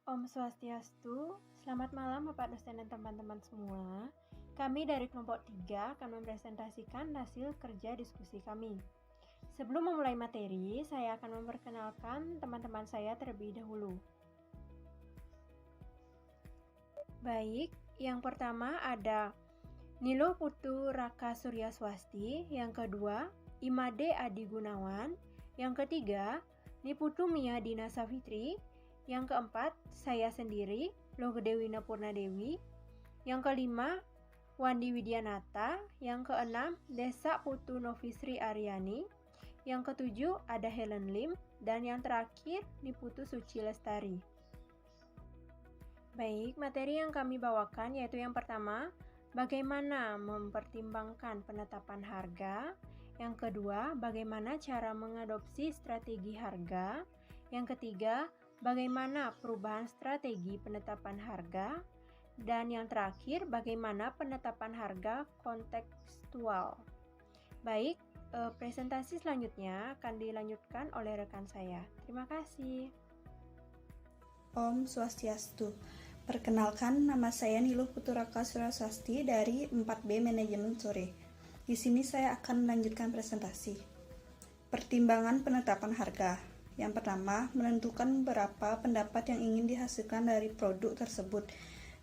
Om Swastiastu, selamat malam Bapak dosen dan teman-teman semua. Kami dari kelompok 3 akan mempresentasikan hasil kerja diskusi kami. Sebelum memulai materi, saya akan memperkenalkan teman-teman saya terlebih dahulu. Baik, yang pertama ada Nilo Putu Raka Surya Swasti, yang kedua Imade Adi Gunawan, yang ketiga Niputu Mia Dina Savitri, yang keempat, saya sendiri, Logedewina Purnadewi. Yang kelima, Wandi Widianata. Yang keenam, Desa Putu Novisri Aryani. Yang ketujuh, ada Helen Lim. Dan yang terakhir, Niputu Suci Lestari. Baik, materi yang kami bawakan yaitu yang pertama, bagaimana mempertimbangkan penetapan harga. Yang kedua, bagaimana cara mengadopsi strategi harga. Yang ketiga, bagaimana perubahan strategi penetapan harga. Dan yang terakhir, bagaimana penetapan harga kontekstual. Baik, presentasi selanjutnya akan dilanjutkan oleh rekan saya. Terima kasih. Om Swastiastu. Perkenalkan, nama saya Niluh Puturaka Suraswasti dari 4B Manajemen Sore. Di sini saya akan melanjutkan presentasi. Pertimbangan penetapan harga. Yang pertama, menentukan berapa pendapat yang ingin dihasilkan dari produk tersebut.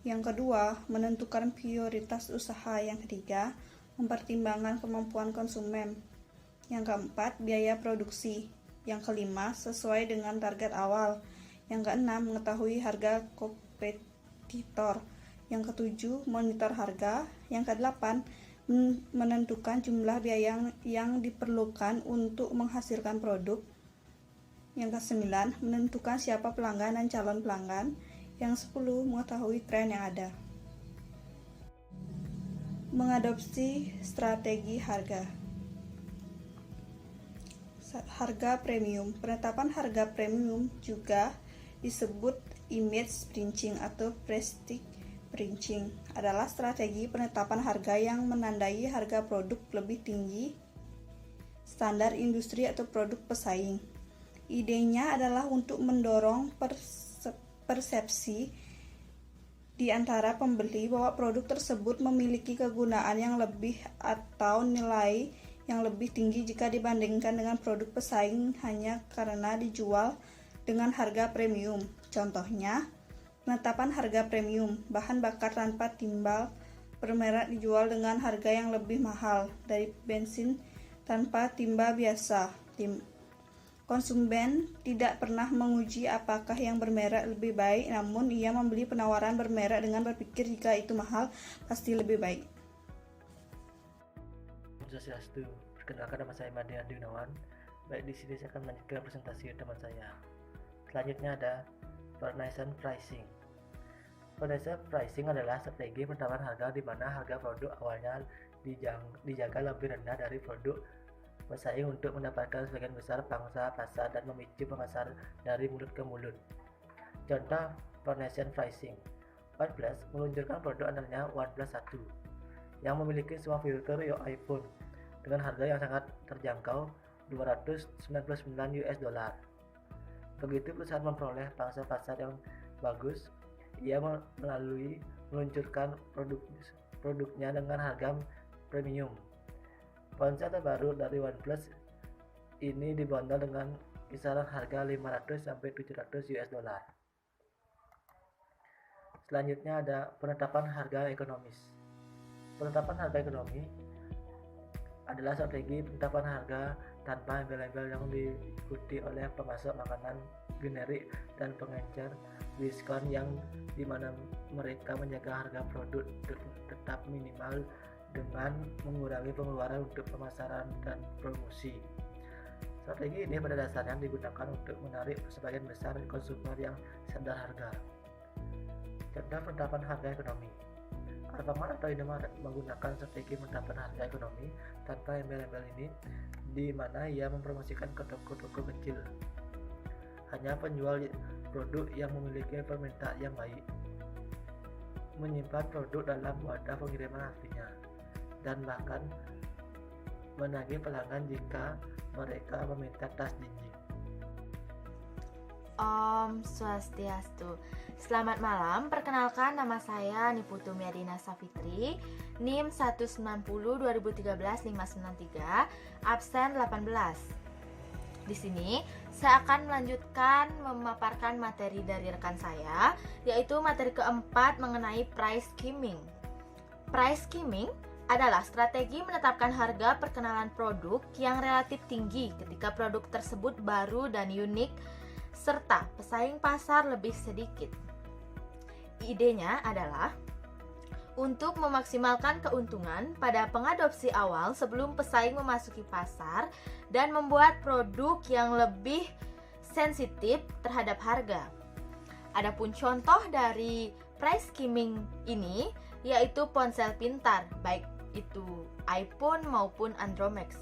Yang kedua, menentukan prioritas usaha. Yang ketiga, mempertimbangkan kemampuan konsumen. Yang keempat, biaya produksi. Yang kelima, sesuai dengan target awal. Yang keenam, mengetahui harga kompetitor. Yang ketujuh, monitor harga. Yang kedelapan, menentukan jumlah biaya yang diperlukan untuk menghasilkan produk. Yang kesembilan, menentukan siapa pelanggan dan calon pelanggan. Yang 10, mengetahui tren yang ada. Mengadopsi strategi harga. Harga premium. Penetapan harga premium juga disebut image pricing atau prestige pricing adalah strategi penetapan harga yang menandai harga produk lebih tinggi standar industri atau produk pesaing. Idenya adalah untuk mendorong persepsi di antara pembeli bahwa produk tersebut memiliki kegunaan yang lebih atau nilai yang lebih tinggi jika dibandingkan dengan produk pesaing hanya karena dijual dengan harga premium. Contohnya, penetapan harga premium, bahan bakar tanpa timbal bermerek dijual dengan harga yang lebih mahal dari bensin tanpa timbal biasa. Konsumen tidak pernah menguji apakah yang bermerek lebih baik, namun ia membeli penawaran bermerek dengan berpikir jika itu mahal, pasti lebih baik. Swastiastu. Perkenalkan, nama saya Imade Adi Gunawan. Baik, di sini saya akan melanjutkan presentasi teman saya. Selanjutnya ada Furniture Pricing. Furniture Pricing adalah strategi penetapan harga di mana harga produk awalnya dijaga lebih rendah dari produk pesaing untuk mendapatkan sebagian besar pangsa pasar dan memicu pemasar dari mulut ke mulut. Contoh Furniture Pricing. OnePlus meluncurkan produk andalannya OnePlus 1 yang memiliki semua fitur iPhone dengan harga yang sangat terjangkau $299. Begitu perusahaan memperoleh pangsa pasar yang bagus, ia meluncurkan produknya dengan harga premium. Ponsel terbaru dari OnePlus ini dibanderol dengan kisaran harga $500-700. Selanjutnya ada penetapan harga ekonomis. Penetapan harga ekonomi adalah strategi penetapan harga tanpa embel-embel yang diikuti oleh pemasok makanan generik dan pengecer diskon yang dimana mereka menjaga harga produk tetap minimal dengan mengurangi pengeluaran untuk pemasaran dan promosi. Strategi ini pada dasarnya digunakan untuk menarik sebagian besar konsumer yang sadar harga. Contoh penetapan harga ekonomi. Alfamart atau Indomaret menggunakan strategi penetapan harga ekonomi tanpa embel-embel ini, di mana ia mempromosikan ke toko-toko kecil. Hanya penjual produk yang memiliki permintaan yang baik, menyimpan produk dalam wadah pengiriman aslinya, dan bahkan menagih pelanggan jika mereka meminta tas jinjing. Om Swastiastu. Selamat malam, perkenalkan nama saya Niputu Miadina Safitri, NIM 190-2013-593, absen 18. Di sini saya akan melanjutkan memaparkan materi dari rekan saya, yaitu materi keempat mengenai price skimming. Price skimming adalah strategi menetapkan harga perkenalan produk yang relatif tinggi ketika produk tersebut baru dan unik serta pesaing pasar lebih sedikit. Idenya adalah untuk memaksimalkan keuntungan pada pengadopsi awal sebelum pesaing memasuki pasar dan membuat produk yang lebih sensitif terhadap harga. Adapun contoh dari price skimming ini yaitu ponsel pintar, baik itu iPhone maupun Andromax.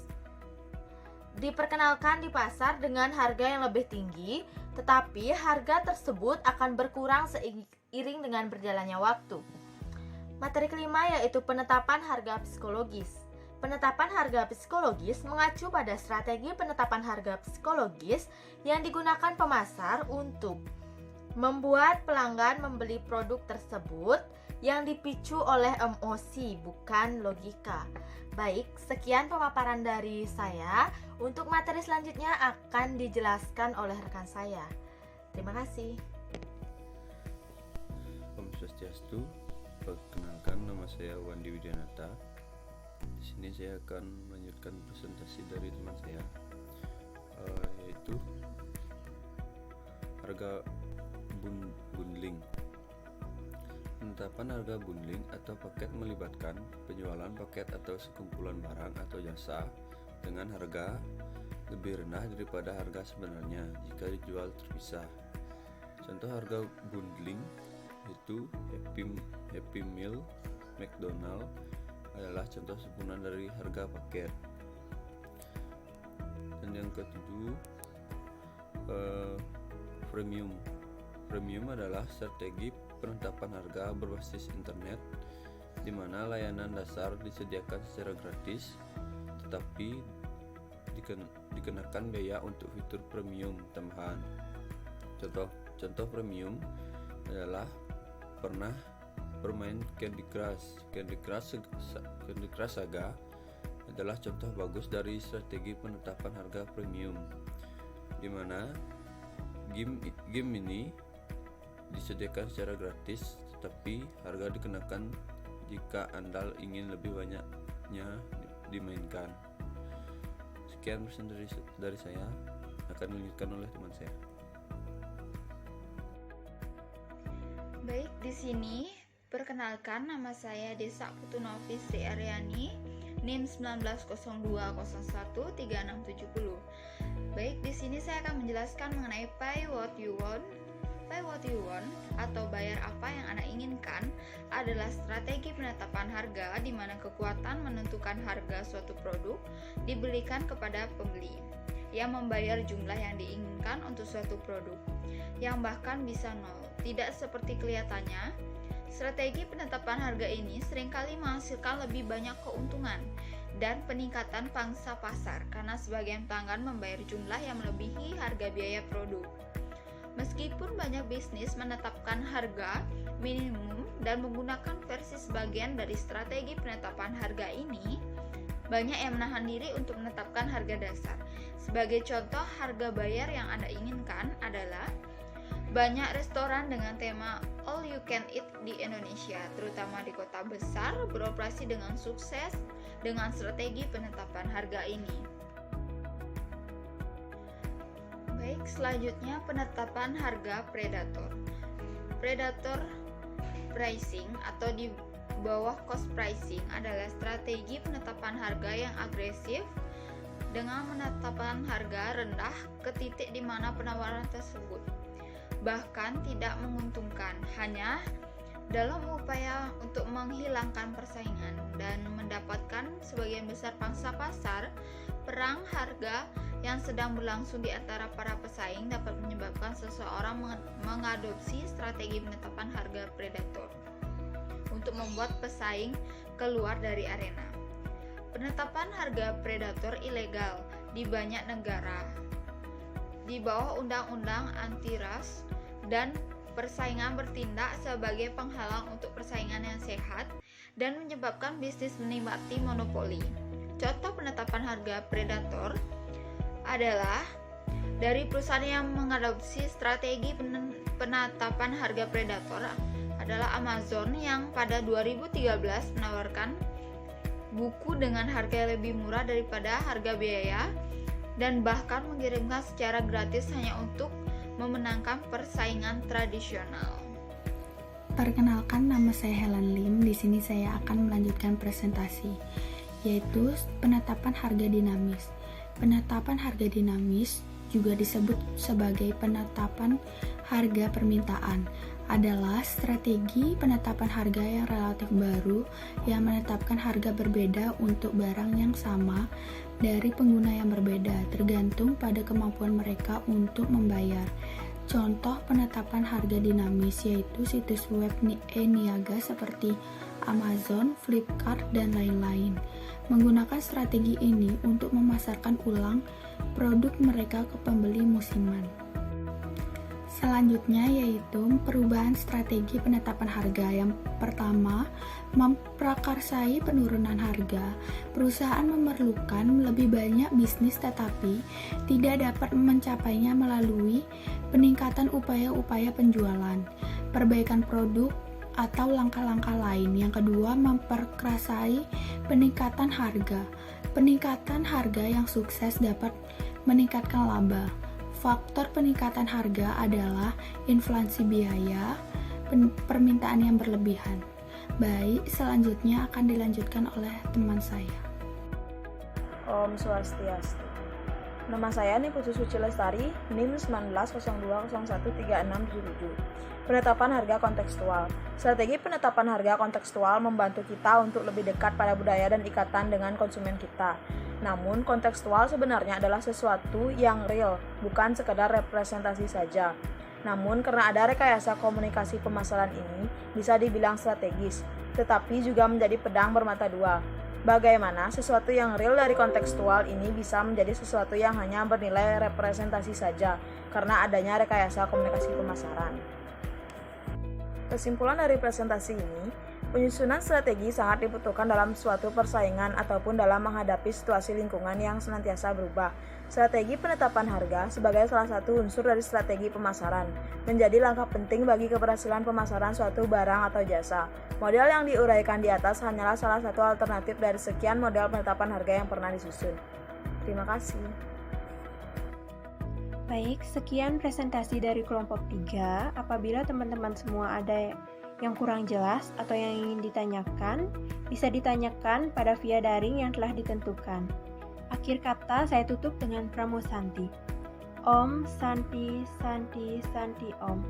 Diperkenalkan di pasar dengan harga yang lebih tinggi, tetapi harga tersebut akan berkurang seiring dengan berjalannya waktu. Materi kelima yaitu penetapan harga psikologis. Penetapan harga psikologis mengacu pada strategi penetapan harga psikologis yang digunakan pemasar untuk membuat pelanggan membeli produk tersebut yang dipicu oleh emosi, bukan logika. Baik, sekian pemaparan dari saya. Untuk materi selanjutnya akan dijelaskan oleh rekan saya. Terima kasih. Om Swastiastu. Perkenalkan, nama saya Wandi Widianata. Di sini saya akan melanjutkan presentasi dari teman saya, yaitu harga bundling. Penetapan harga bundling atau paket melibatkan penjualan paket atau sekumpulan barang atau jasa dengan harga lebih rendah daripada harga sebenarnya jika dijual terpisah. Contoh harga bundling itu Happy Meal McDonald adalah contoh sempurna dari harga paket. Dan yang ketujuh, Premium adalah strategi penetapan harga berbasis internet di mana layanan dasar disediakan secara gratis tetapi dikenakan biaya untuk fitur premium tambahan. Contoh premium adalah pernah bermain Candy Crush. Candy Crush Saga adalah contoh bagus dari strategi penetapan harga premium, di mana game ini disediakan secara gratis tetapi harga dikenakan jika Anda ingin lebih banyaknya dimainkan. Sekian pesan dari saya, akan dilanjutkan oleh teman saya. Baik, di sini perkenalkan, nama saya Desa Putunovis Sri Aryani, NIM 1902013670. Baik, di sini saya akan menjelaskan mengenai Pay What You Want. Pay What You Want atau bayar apa yang Anda inginkan adalah strategi penetapan harga di mana kekuatan menentukan harga suatu produk diberikan kepada pembeli yang membayar jumlah yang diinginkan untuk suatu produk yang bahkan bisa nol. Tidak seperti kelihatannya, strategi penetapan harga ini seringkali menghasilkan lebih banyak keuntungan dan peningkatan pangsa pasar karena sebagian pelanggan membayar jumlah yang melebihi harga biaya produk. Meskipun banyak bisnis menetapkan harga minimum dan menggunakan versi sebagian dari strategi penetapan harga ini, banyak yang menahan diri untuk menetapkan harga dasar. Sebagai contoh, harga bayar yang Anda inginkan adalah banyak restoran dengan tema all you can eat di Indonesia, terutama di kota besar, beroperasi dengan sukses dengan strategi penetapan harga ini. Baik, selanjutnya penetapan harga predator. Predator pricing atau di bawah cost pricing adalah strategi penetapan harga yang agresif dengan menetapkan harga rendah ke titik di mana penawaran tersebut bahkan tidak menguntungkan, hanya dalam upaya untuk menghilangkan persaingan dan mendapatkan sebagian besar pangsa pasar. Perang harga yang sedang berlangsung di antara para pesaing dapat menyebabkan seseorang mengadopsi strategi penetapan harga predator untuk membuat pesaing keluar dari arena. Penetapan harga predator ilegal di banyak negara. di bawah Undang-Undang Antitrust dan persaingan bertindak sebagai penghalang untuk persaingan yang sehat dan menyebabkan bisnis menikmati monopoli. Contoh penetapan harga predator adalah dari perusahaan yang mengadopsi strategi penetapan harga predator adalah Amazon yang pada 2013 menawarkan buku dengan harga yang lebih murah daripada harga biaya dan bahkan mengirimkan secara gratis hanya untuk memenangkan persaingan tradisional. Perkenalkan, nama saya Helen Lim. Di sini saya akan melanjutkan presentasi, yaitu penetapan harga dinamis. Penetapan harga dinamis juga disebut sebagai penetapan harga permintaan, adalah strategi penetapan harga yang relatif baru yang menetapkan harga berbeda untuk barang yang sama dari pengguna yang berbeda, tergantung pada kemampuan mereka untuk membayar. Contoh penetapan harga dinamis yaitu situs web e-niaga seperti Amazon, Flipkart, dan lain-lain. Menggunakan strategi ini untuk memasarkan ulang produk mereka ke pembeli musiman. Selanjutnya yaitu perubahan strategi penetapan harga. Yang pertama, memprakarsai penurunan harga. Perusahaan memerlukan lebih banyak bisnis tetapi tidak dapat mencapainya melalui peningkatan upaya-upaya penjualan, perbaikan produk, atau langkah-langkah lain. Yang kedua, memperkerasai peningkatan harga. Peningkatan harga yang sukses dapat meningkatkan laba. Faktor peningkatan harga adalah inflasi biaya, permintaan yang berlebihan. Baik, selanjutnya akan dilanjutkan oleh teman saya. Om Swastiastu. Nama saya Niputu Suci Lestari, NIM 1902013677. Penetapan harga kontekstual. Strategi penetapan harga kontekstual membantu kita untuk lebih dekat pada budaya dan ikatan dengan konsumen kita. Namun, kontekstual sebenarnya adalah sesuatu yang real, bukan sekedar representasi saja. Namun, karena ada rekayasa komunikasi pemasaran ini, bisa dibilang strategis, tetapi juga menjadi pedang bermata dua. Bagaimana sesuatu yang real dari kontekstual ini bisa menjadi sesuatu yang hanya bernilai representasi saja, karena adanya rekayasa komunikasi pemasaran. Kesimpulan dari presentasi ini, penyusunan strategi sangat dibutuhkan dalam suatu persaingan ataupun dalam menghadapi situasi lingkungan yang senantiasa berubah. Strategi penetapan harga sebagai salah satu unsur dari strategi pemasaran menjadi langkah penting bagi keberhasilan pemasaran suatu barang atau jasa. Model yang diuraikan di atas hanyalah salah satu alternatif dari sekian model penetapan harga yang pernah disusun. Terima kasih. Baik, sekian presentasi dari kelompok 3. Apabila teman-teman semua ada yang kurang jelas atau yang ingin ditanyakan, bisa ditanyakan pada via daring yang telah ditentukan. Akhir kata saya tutup dengan Pramu Santi. Om Santi Santi Santi Om.